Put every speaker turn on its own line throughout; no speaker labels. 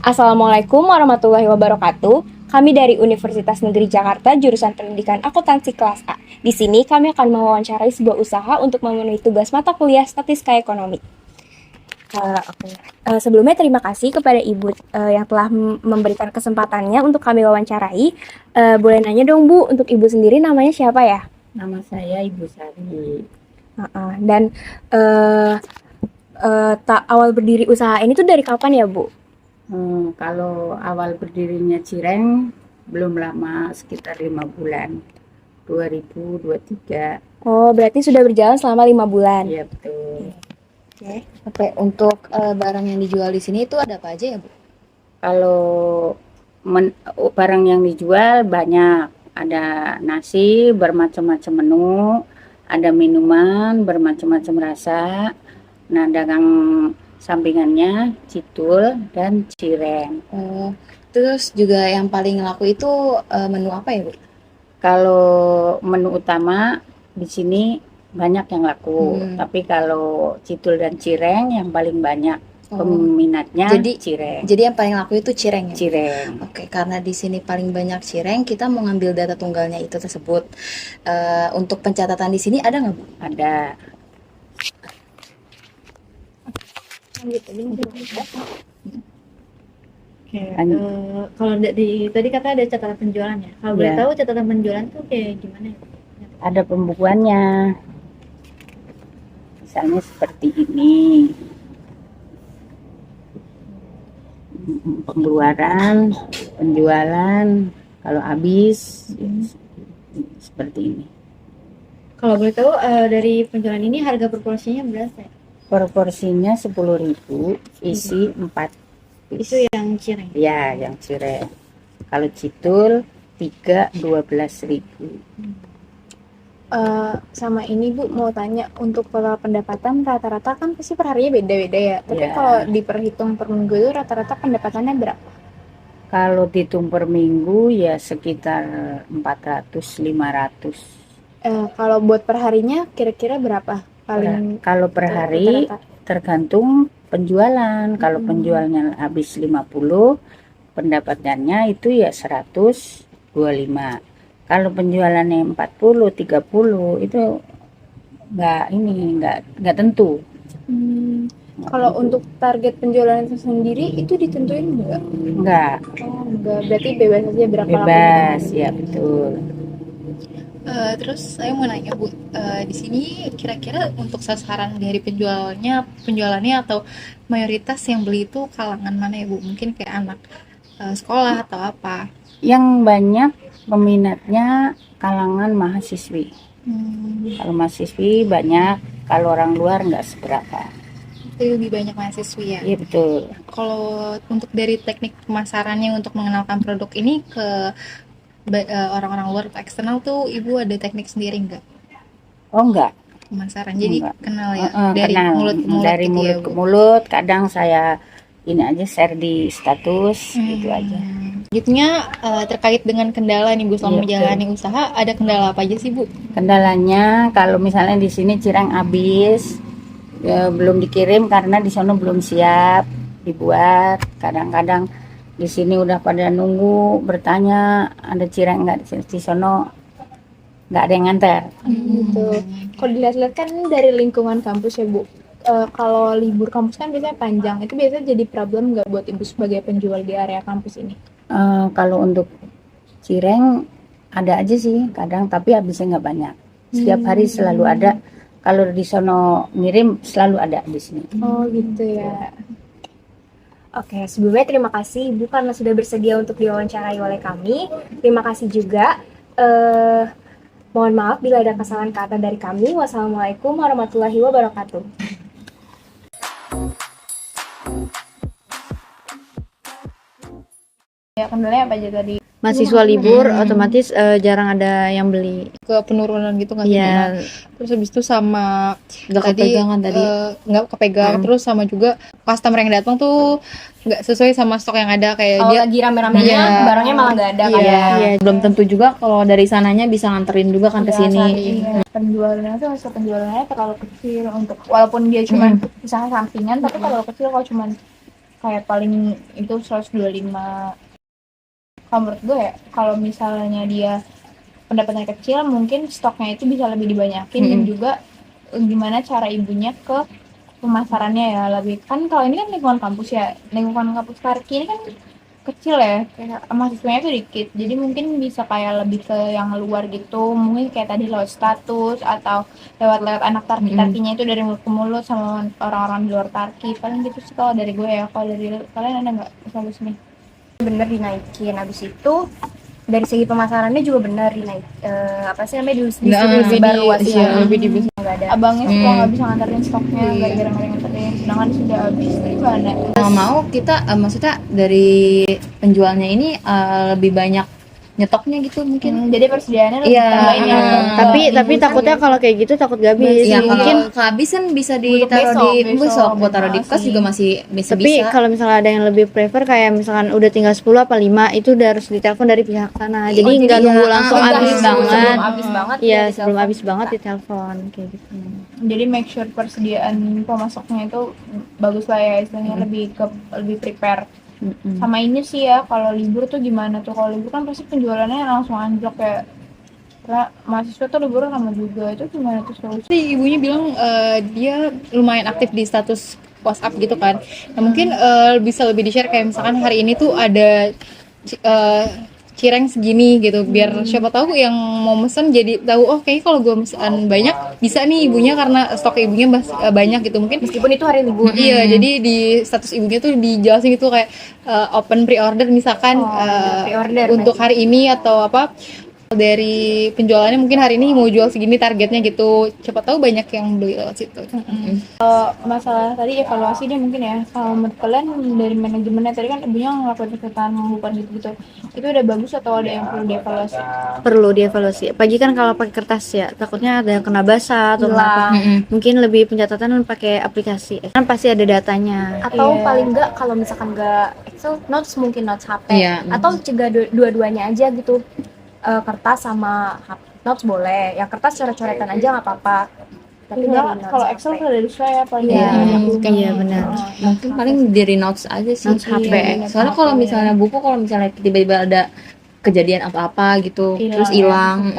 Assalamualaikum warahmatullahi wabarakatuh. Kami dari Universitas Negeri Jakarta, jurusan Pendidikan Akuntansi kelas A. Di sini kami akan mewawancarai sebuah usaha untuk memenuhi tugas mata kuliah Statistika Ekonomi. Sebelumnya terima kasih kepada Ibu yang telah memberikan kesempatannya untuk kami wawancarai. Boleh nanya dong Bu, untuk Ibu sendiri namanya siapa ya?
Nama saya Ibu Sari.
Dan awal berdiri usaha ini tuh dari kapan ya Bu?
Kalau awal berdirinya Cireng belum lama, sekitar 5 bulan, 2023.
Oh, berarti sudah berjalan selama 5 bulan.
Iya betul.
Oke, untuk barang yang dijual di sini itu ada apa aja ya Bu?
Kalau barang yang dijual banyak, ada nasi bermacam-macam menu, ada minuman bermacam-macam rasa. Nah, dagang sampingannya citul dan cireng.
Terus juga yang paling laku itu menu apa ya Bu?
Kalau menu utama di sini banyak yang laku, tapi kalau citul dan cireng yang paling banyak peminatnya cireng.
Jadi yang paling laku itu cireng ya?
Cireng.
Oke, karena di sini paling banyak cireng, kita mau ngambil data tunggalnya itu tersebut. Untuk pencatatan di sini ada nggak Bu?
Ada.
Oke, kalau tadi kata ada catatan penjualannya. Kalau boleh tahu catatan penjualan tuh kayak gimana ya?
Ada pembukuannya. Misalnya seperti ini. Pengeluaran, penjualan, kalau habis seperti ini.
Kalau boleh tahu dari penjualan ini harga proporsinya berapa ya?
Proporsinya 10.000, isi 4 piece.
Itu yang cireng?
Ya, yang cireng. Kalau citul 3, 12.000.
Sama ini Bu, mau tanya, untuk total pendapatan rata-rata kan pasti perharinya beda-beda ya. Tapi kalau diperhitung per minggu itu rata-rata pendapatannya berapa?
Kalau dihitung per minggu ya sekitar 400-500.
Kalau buat perharinya kira-kira berapa?
Kalau per hari tergantung penjualan. Kalau penjualnya habis 50, pendapatannya itu ya 125. Kalau penjualannya 40, 30 itu nggak tentu.
Kalau untuk target penjualan itu sendiri itu ditentuin enggak?
Enggak.
Enggak, berarti bebas aja berapa
bebas ya betul.
Terus saya mau nanya Bu, di sini kira-kira untuk sasaran dari penjualannya atau mayoritas yang beli itu kalangan mana ya Bu? Mungkin kayak anak sekolah atau apa?
Yang banyak peminatnya kalangan mahasiswi. Kalau mahasiswi banyak, kalau orang luar nggak seberapa.
Jadi lebih banyak mahasiswi ya?
Iya betul.
Kalau untuk dari teknik pemasarannya untuk mengenalkan produk ini ke orang-orang luar atau eksternal tuh Ibu ada teknik sendiri nggak?
Oh enggak.
Pemasaran, jadi kenal ya? Dari
Kenal.
mulut ke mulut
dari
gitu
mulut
ya,
ke
Bu?
mulut. Kadang saya ini aja share di status gitu aja.
Selanjutnya terkait dengan kendala nih Bu selama menjalani usaha, ada kendala apa aja sih Bu?
Kendalanya kalau misalnya di sini cireng habis, belum dikirim karena di sono belum siap dibuat. Kadang-kadang di sini udah pada nunggu bertanya ada cireng nggak di sono, nggak ada yang nganter.
Gitu. Kalau dilihat-lihat kan dari lingkungan kampus ya Bu. Kalau libur kampus kan biasanya panjang, itu biasanya jadi problem nggak buat Ibu sebagai penjual di area kampus ini?
Kalau untuk cireng ada aja sih kadang, tapi habisnya nggak banyak. Setiap hari selalu ada. Kalau di sono ngirim selalu ada di sini.
Oh gitu ya. Oke, sebelumnya terima kasih Ibu karena sudah bersedia untuk diwawancarai oleh kami. Terima kasih juga. Mohon maaf bila ada kesalahan kata dari kami. Wassalamualaikum warahmatullahi wabarakatuh.
Ya, kendalanya apa aja tadi? Mahasiswa libur, otomatis jarang ada yang beli.
Ke penurunan gitu nggak sih?
Iya.
Terus habis itu sama
Nggak kepegangan tadi.
nggak kepegang. Terus sama juga customer yang datang tuh nggak sesuai sama stok yang ada, kayak
Kalau
dia
lagi rame-ramenya barangnya malah nggak ada kan?
Iya, belum tentu juga kalau dari sananya bisa nganterin juga kan ke sini.
Penjualannya tuh hasil penjualannya terlalu kecil untuk, walaupun dia cuma usaha sampingan, tapi terlalu kecil kalau cuma kayak paling itu 125. Kalau menurut gue ya, kalau misalnya dia pendapatannya kecil, mungkin stoknya itu bisa lebih dibanyakin dan juga gimana cara ibunya ke pemasarannya ya lebih, kan kalau ini kan lingkungan kampus ya, lingkungan kampus Tarki ini kan kecil ya, kayak mahasiswanya tuh dikit, jadi mungkin bisa kayak lebih ke yang luar gitu, mungkin kayak tadi lewat status atau lewat anak Tarkinya itu dari mulut ke mulut sama orang-orang di luar Tarki, paling gitu sih kalau dari gue ya. Kalau dari kalian ada nggak solusinya?
Bener dinaikin, habis itu dari segi pemasarannya juga bener dinaik, apa sih namanya, distribusi baru
iya, lebih di
nggak ada.
Abangnya suka nggak bisa nganterin stoknya gara-gara nggak ada yang nganterin, sedangkan sudah habis, itu gimana?
Mau mau kita maksudnya dari penjualnya ini lebih banyak nyetoknya gitu mungkin.
Jadi persediaannya lebih
Iya,
tambahin ya.
Tapi takutnya kalau kayak gitu takut gak habis.
Iya,
Mungkin
kalau kehabisan bisa ditaruh di besok, buat taruh di kas juga masih bisa.
tapi kalau misalnya ada yang lebih prefer kayak misalkan udah tinggal 10 apa 5 itu udah harus ditelepon dari pihak sana. Jadi nggak nunggu langsung habis banget.
Sebelum habis banget
Iya,
ya
sebelum
ditelepon.
habis banget ditelepon kayak gitu.
Jadi make sure persediaan pemasoknya itu bagus lah ya, istilahnya lebih prepare. Sama ini sih ya, kalau libur tuh gimana tuh? Kalau libur kan pasti penjualannya langsung anjlok ya. Karena mahasiswa tuh libur lama juga, itu gimana tuh solusi?
Tadi ibunya bilang dia lumayan aktif di status WhatsApp gitu kan. Nah, mungkin bisa lebih di-share kayak misalkan hari ini tuh ada cireng segini gitu, biar siapa tahu yang mau mesen jadi tahu, oh kayaknya kalau gue mesen banyak bisa nih ibunya karena stok ibunya banyak gitu. Mungkin
Meskipun itu hari libur.
iya, jadi di status ibunya tuh dijelasin gitu kayak open pre-order misalkan
pre-order
untuk hari ini atau apa, dari penjualannya mungkin hari ini mau jual segini targetnya gitu, siapa tahu banyak yang beli lewat situ.
Masalah tadi evaluasi deh mungkin ya. Kalau menurut kalian dari manajemennya, tadi kan ibunya ngelakuin kegiatan mengumpulkan gitu-gitu, itu udah bagus atau ada yang perlu dievaluasi?
Perlu dievaluasi. Apalagi kan kalau pakai kertas ya, takutnya ada yang kena basah atau
Hilang.
kenapa. Mungkin lebih pencatatan pakai aplikasi. Kan pasti ada datanya.
Atau paling enggak kalau misalkan enggak Excel, notes mungkin notes HP.
Iya.
Atau cegah dua-duanya aja gitu. Kertas sama notes boleh. Ya kertas coret-coretan aja nggak apa-apa. Tapi dari notes
Kalau
HP.
Excel kan dari saya paling
Iya,
Iya benar.
mungkin paling dari notes aja sih.
Notes HP.
Soalnya kalau misalnya buku, kalau misalnya tiba-tiba ada kejadian apa-apa gitu, terus hilang.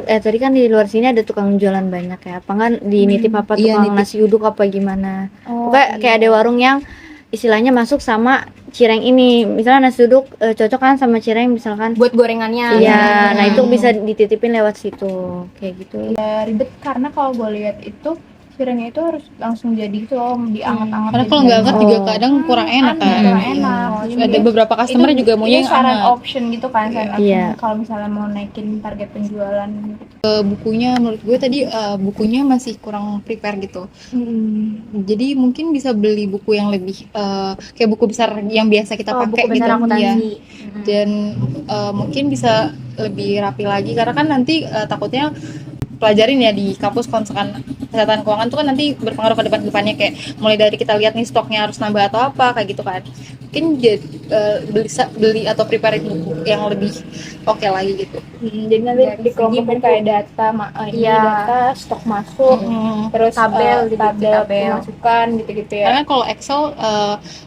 Tadi kan di luar sini ada tukang jualan banyak ya. Apa kan dinitip apa
Iya,
tukang
nitip.
nasi uduk apa gimana. Pokoknya kayak ada warung yang istilahnya masuk sama cireng ini. Misalnya nasi uduk cocok kan sama cireng misalkan.
Buat gorengannya.
Iya, nah itu bisa dititipin lewat situ. Kayak gitu.
ribet, karena kalau gue lihat itu cirengnya itu harus langsung jadi gitu loh, dianget-anget.
Karena kalau nggak anget juga kadang kurang enak kan.
kurang enak.
Ada beberapa customer juga maunya yang
saran
anget.
option gitu kan, saran option
Iya.
kalau misalnya mau naikin target penjualan gitu.
Bukunya menurut gue tadi bukunya masih kurang prepare gitu. Jadi mungkin bisa beli buku yang lebih kayak buku besar yang biasa kita pakai
buku
gitu
besar akuntansi.
ya. Dan mungkin bisa lebih rapi lagi karena kan nanti takutnya pelajarin ya di kampus kalau misalkan kesehatan keuangan tuh kan nanti berpengaruh ke depannya, kayak mulai dari kita lihat nih stoknya harus nambah atau apa kayak gitu kan. Mungkin beli atau prepare buku yang lebih oke lagi gitu.
Jadi nanti dikelompokin kayak data, data stok masuk, terus
Tabel,
tabel
tabel.
pemasukan gitu-gitu ya.
Karena kalau Excel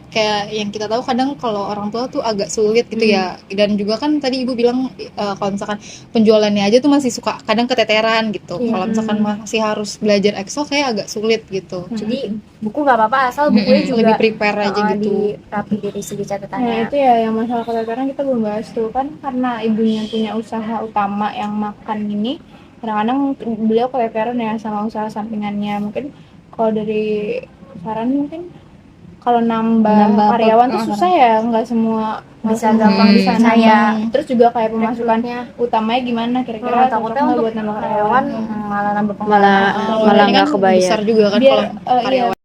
kayak yang kita tahu kadang kalau orang tua tuh agak sulit gitu ya. Dan juga kan tadi ibu bilang kalau misalkan penjualannya aja tuh masih suka kadang keteteran gitu. Kalau misalkan masih harus belajar Excel kayak agak sulit gitu.
Jadi buku nggak apa-apa asal bukunya juga
lebih prepare aja gitu.
rapi dari segi
Nah
catatannya.
itu ya yang masalah keteteran kita belum bahas tuh kan, karena ibunya punya usaha utama yang makan ini, kadang-kadang beliau keteteran ya sama usaha sampingannya. Mungkin kalau dari saran mungkin kalau nambah karyawan tuh susah ya, nggak semua
Bisa
langsung
gampang
bisa
dipercaya.
nambah. Terus juga kayak pemasukannya utamanya gimana kira-kira,
Takutnya
cocok nggak
untuk
buat nambah
karyawan malah nambah
Malah
Ini
nggak
kan
kebayar.
besar juga kan
biar
kalau karyawan.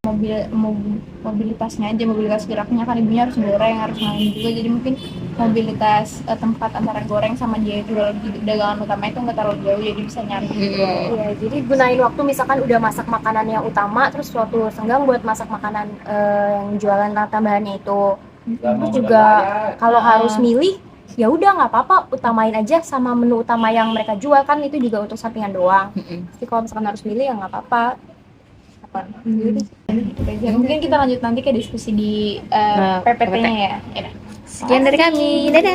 mobilitasnya aja, mobilitas geraknya kan ibunya harus goreng, harus main juga, jadi mungkin mobilitas tempat antara goreng sama dia jual dagangan utama itu nggak terlalu jauh, jadi bisa nyari juga.
Iya, jadi gunain waktu misalkan udah masak makanan yang utama, terus waktu senggang buat masak makanan yang jualan tambahannya itu. Terus juga kalau harus milih, ya udah nggak apa-apa, utamain aja sama menu utama yang mereka jual, kan itu juga untuk sampingan doang. Jadi kalau misalkan harus milih ya nggak apa-apa.
Mungkin kita lanjut nanti ke diskusi di PPT-nya ya.
Sekian dari kami. Dadah.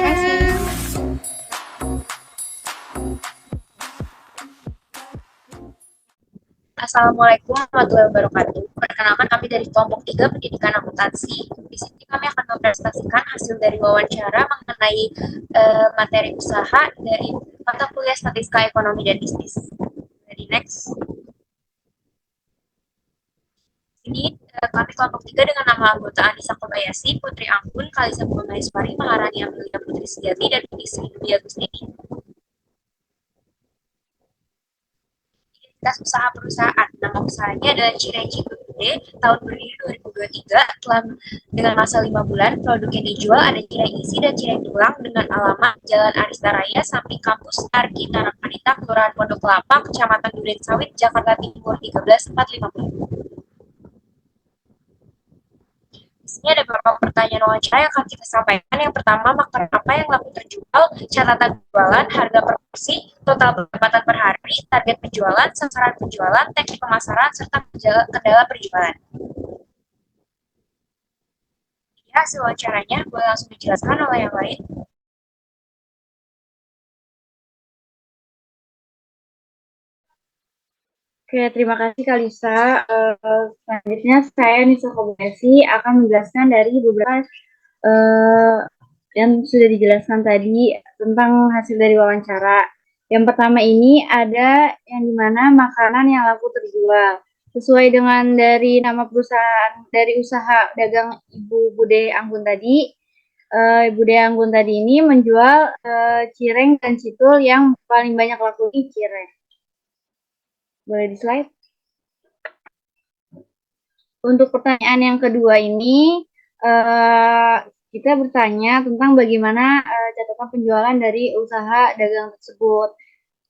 Assalamualaikum warahmatullahi wabarakatuh. Perkenalkan kami dari kelompok 3 Pendidikan Akuntansi. Di sini kami akan mempresentasikan hasil dari wawancara mengenai materi usaha dari mata kuliah Statistika Ekonomi dan Bisnis. Jadi next. Ini kami kelompok 3 dengan nama anggota Anissa Kobayashi, Putri Anggun, Kalisa Maheswari, Maharani Amelia Putri Sejati, dan Sri Dwi Agustini. Identitas usaha perusahaan. Nama usahanya adalah Cireng Cikude, tahun berdiri 2023, telah dengan masa 5 bulan. Produk yang dijual ada cireng isi dan cireng tulang dengan alamat Jalan Arista Raya, samping kampus Arki Tanah Panita, Kelurahan Pondok Kelapa, Kecamatan Duren Sawit, Jakarta Timur 13450. Di sini ada beberapa pertanyaan wawancara yang akan kita sampaikan. Yang pertama, makanan apa yang laku terjual, catatan penjualan, harga per porsi, total pendapatan per hari, target penjualan, sasaran penjualan, teknik pemasaran, serta kendala perjualan. Ini hasil wawancaranya, boleh langsung dijelaskan oleh yang lain.
Oke, terima kasih Kalisa. Selanjutnya saya Nisa Kobayashi akan menjelaskan dari beberapa yang sudah dijelaskan tadi tentang hasil dari wawancara. Yang pertama ini ada yang dimana makanan yang laku terjual. Sesuai dengan dari nama perusahaan, dari usaha dagang Ibu Bude Anggun tadi, Ibu Bude Anggun tadi ini menjual cireng dan citul yang paling banyak laku di cireng. Boleh di slide. Untuk pertanyaan yang kedua ini, kita bertanya tentang bagaimana catatan penjualan dari usaha dagang tersebut.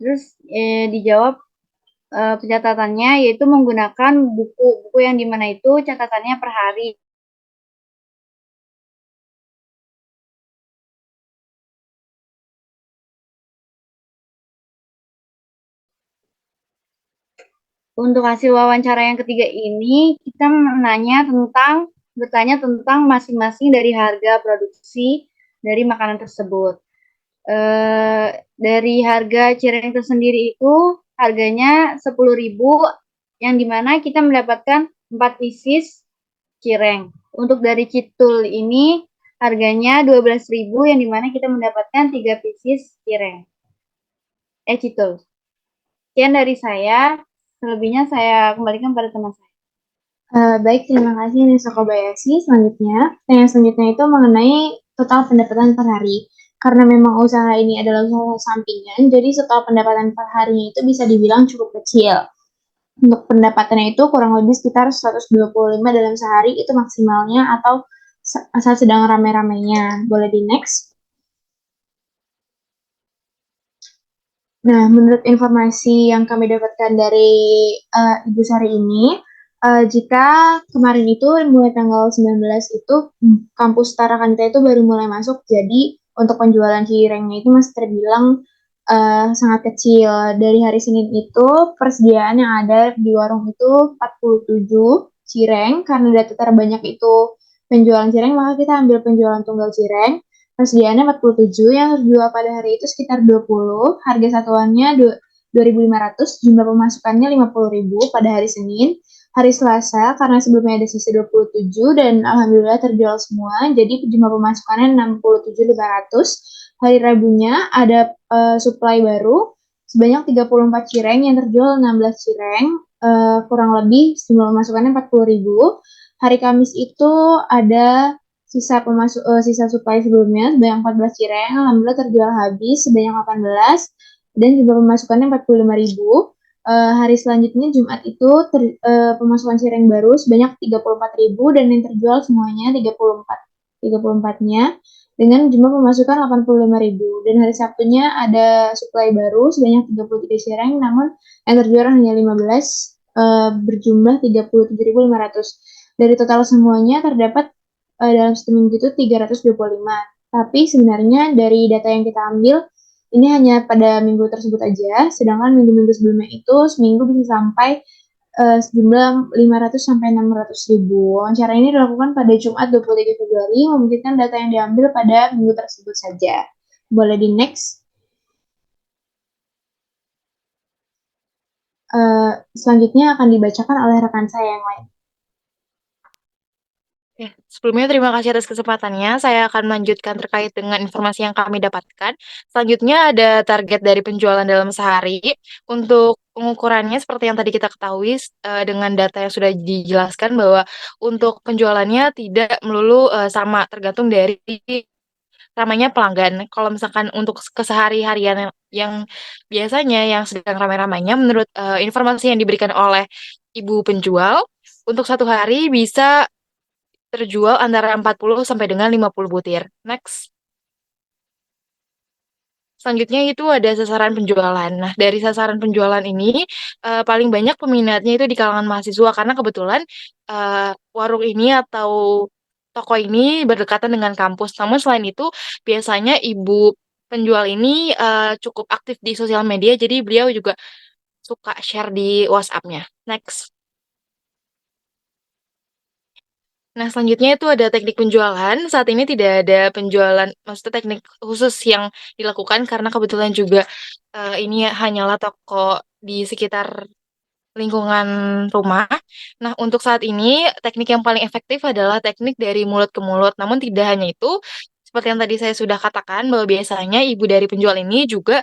Terus dijawab pencatatannya yaitu menggunakan buku yang dimana itu catatannya per hari. Untuk hasil wawancara yang ketiga ini, kita bertanya tentang masing-masing dari harga produksi dari makanan tersebut. Dari harga cireng tersendiri itu harganya 10.000, yang dimana kita mendapatkan 4 pieces cireng. Untuk dari citul ini harganya 12.000, yang dimana kita mendapatkan 3 pieces cireng. Citul. Sekian dari saya. Selebihnya saya kembalikan pada teman saya.
Baik, terima kasih Nisa Kobayashi. Selanjutnya, pertanyaan selanjutnya itu mengenai total pendapatan per hari. Karena memang usaha ini adalah usaha sampingan, jadi total pendapatan per harinya itu bisa dibilang cukup kecil. Untuk pendapatannya itu kurang lebih sekitar 125 dalam sehari, itu maksimalnya atau saat sedang rame-ramenya. Boleh di next. Nah, menurut informasi yang kami dapatkan dari Ibu Sari ini, jika kemarin itu mulai tanggal 19 itu kampus Tarakanita itu baru mulai masuk, jadi untuk penjualan cirengnya itu masih terbilang sangat kecil. Dari hari Senin itu persediaan yang ada di warung itu 47 cireng, karena data terbanyak itu penjualan cireng, maka kita ambil penjualan tunggal cireng. Persediaannya 47, yang terjual pada hari itu sekitar 20, harga satuannya 2.500, jumlah pemasukannya 50.000 pada hari Senin. Hari Selasa, karena sebelumnya ada sisa 27 dan alhamdulillah terjual semua, jadi jumlah pemasukannya 67.500. Hari Rabunya ada supply baru sebanyak 34 cireng yang terjual 16 cireng, kurang lebih jumlah pemasukannya 40.000. Hari Kamis itu ada sisa supply sebelumnya sebanyak 14 cireng, alhamdulillah terjual habis sebanyak 18 dan jumlah pemasukannya 45.000. Hari selanjutnya Jumat itu pemasukan cireng baru sebanyak 34.000 dan yang terjual semuanya 34-nya dengan jumlah pemasukan 85.000. Dan hari Sabtunya ada supply baru sebanyak 33 cireng, namun yang terjual hanya 15 berjumlah 37.500. Dari total semuanya terdapat dalam satu minggu itu 325. Tapi sebenarnya dari data yang kita ambil ini hanya pada minggu tersebut aja, sedangkan minggu-minggu sebelumnya itu seminggu bisa sampai
sejumlah 500 sampai 600 ribu. Wawancara ini dilakukan pada Jumat 23 Februari, memungkinkan data yang diambil pada minggu tersebut saja. Boleh di next. Selanjutnya akan dibacakan oleh rekan saya yang lain.
Ya, sebelumnya terima kasih atas kesempatannya. Saya akan melanjutkan terkait dengan informasi yang kami dapatkan. Selanjutnya ada target dari penjualan dalam sehari. Untuk pengukurannya seperti yang tadi kita ketahui dengan data yang sudah dijelaskan bahwa untuk penjualannya tidak melulu sama, tergantung dari ramainya pelanggan. Kalau misalkan untuk kesehari-harian yang biasanya yang sedang ramai-ramainya, menurut informasi yang diberikan oleh ibu penjual, untuk satu hari bisa terjual antara 40 sampai dengan 50 butir. Next. Selanjutnya itu ada sasaran penjualan. Nah, dari sasaran penjualan ini paling banyak peminatnya itu di kalangan mahasiswa karena kebetulan warung ini atau toko ini berdekatan dengan kampus. Namun selain itu, biasanya ibu penjual ini cukup aktif di sosial media, jadi beliau juga suka share di WhatsApp-nya. Next. Nah, selanjutnya itu ada teknik penjualan. Saat ini tidak ada penjualan, maksudnya teknik khusus yang dilakukan karena kebetulan juga ini hanyalah toko di sekitar lingkungan rumah. Nah, untuk saat ini teknik yang paling efektif adalah teknik dari mulut ke mulut. Namun tidak hanya itu, seperti yang tadi saya sudah katakan bahwa biasanya ibu dari penjual ini juga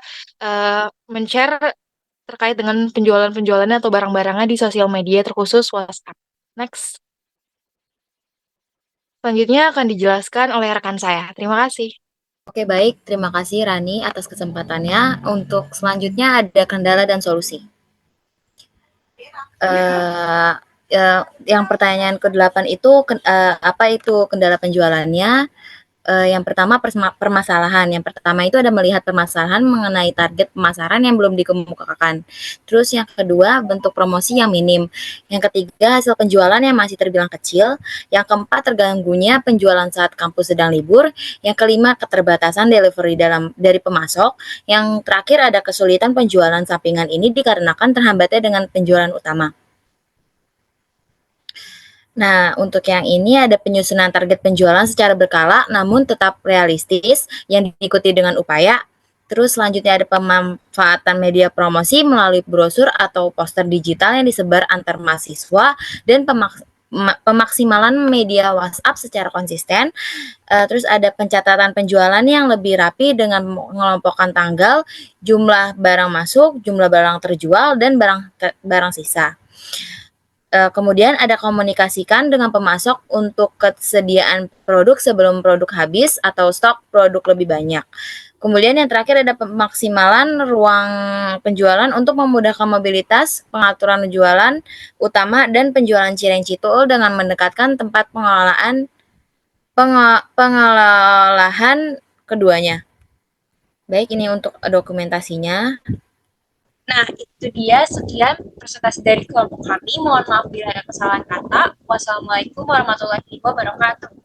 men-share terkait dengan penjualan-penjualannya atau barang-barangnya di sosial media terkhusus WhatsApp. Next. Selanjutnya akan dijelaskan oleh rekan saya. Terima kasih.
Oke, baik. Terima kasih Rani atas kesempatannya. Untuk selanjutnya ada kendala dan solusi. Yang pertanyaan ke-8 itu apa itu kendala penjualannya? Yang pertama permasalahan. Yang pertama itu ada melihat permasalahan mengenai target pemasaran yang belum dikemukakan. Terus yang kedua bentuk promosi yang minim. Yang ketiga hasil penjualan yang masih terbilang kecil. Yang keempat terganggunya penjualan saat kampus sedang libur. Yang kelima keterbatasan delivery dari pemasok. Yang terakhir ada kesulitan penjualan sampingan ini dikarenakan terhambatnya dengan penjualan utama. Nah, untuk yang ini ada penyusunan target penjualan secara berkala namun tetap realistis yang diikuti dengan upaya. Terus selanjutnya ada pemanfaatan media promosi melalui brosur atau poster digital yang disebar antar mahasiswa dan pemaksimalan media WhatsApp secara konsisten. Terus ada pencatatan penjualan yang lebih rapi dengan mengelompokkan tanggal, jumlah barang masuk, jumlah barang terjual, dan barang sisa. Kemudian ada komunikasikan dengan pemasok untuk kesediaan produk sebelum produk habis atau stok produk lebih banyak. Kemudian yang terakhir ada pemaksimalan ruang penjualan untuk memudahkan mobilitas, pengaturan jualan utama, dan penjualan cireng citul dengan mendekatkan tempat pengelolaan keduanya. Baik, ini untuk dokumentasinya.
Nah, itu dia sekian presentasi dari kelompok kami. Mohon maaf bila ada kesalahan kata. Wassalamualaikum warahmatullahi wabarakatuh.